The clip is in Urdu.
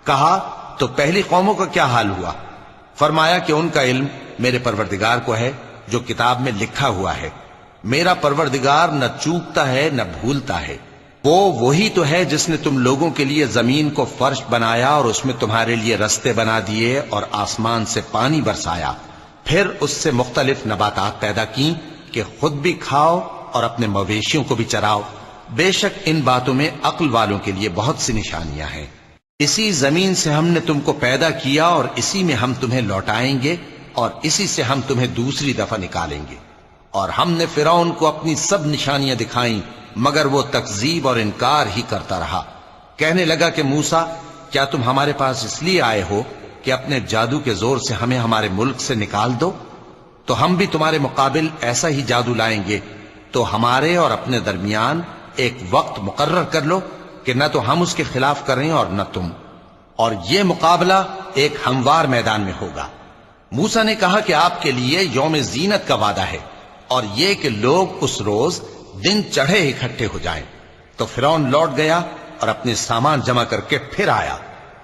کہا تو پہلی قوموں کا کیا حال ہوا؟ فرمایا کہ ان کا علم میرے پروردگار کو ہے جو کتاب میں لکھا ہوا ہے۔ میرا پروردگار نہ چوکتا ہے نہ بھولتا ہے۔ وہ وہی تو ہے جس نے تم لوگوں کے لیے زمین کو فرش بنایا اور اس میں تمہارے لیے رستے بنا دیے اور آسمان سے پانی برسایا، پھر اس سے مختلف نباتات پیدا کی کہ خود بھی کھاؤ اور اپنے مویشیوں کو بھی چراؤ۔ بے شک ان باتوں میں عقل والوں کے لیے بہت سی نشانیاں ہیں۔ اسی زمین سے ہم نے تم کو پیدا کیا اور اسی میں ہم تمہیں لوٹائیں گے اور اسی سے ہم تمہیں دوسری دفعہ نکالیں گے۔ اور ہم نے فرعون کو اپنی سب نشانیاں دکھائیں مگر وہ تکذیب اور انکار ہی کرتا رہا۔ کہنے لگا کہ موسیٰ، کیا تم ہمارے پاس اس لیے آئے ہو کہ اپنے جادو کے زور سے ہمیں ہمارے ملک سے نکال دو؟ تو ہم بھی تمہارے مقابل ایسا ہی جادو لائیں گے، تو ہمارے اور اپنے درمیان ایک وقت مقرر کر لو کہ نہ تو ہم اس کے خلاف کریں اور نہ تم، اور یہ مقابلہ ایک ہموار میدان میں ہوگا۔ موسیٰ نے کہا کہ آپ کے لیے یوم زینت کا وعدہ ہے، اور یہ کہ لوگ اس روز دن چڑھے اکٹھے ہو جائیں۔ تو فرعون لوٹ گیا اور اپنے سامان جمع کر کے پھر آیا۔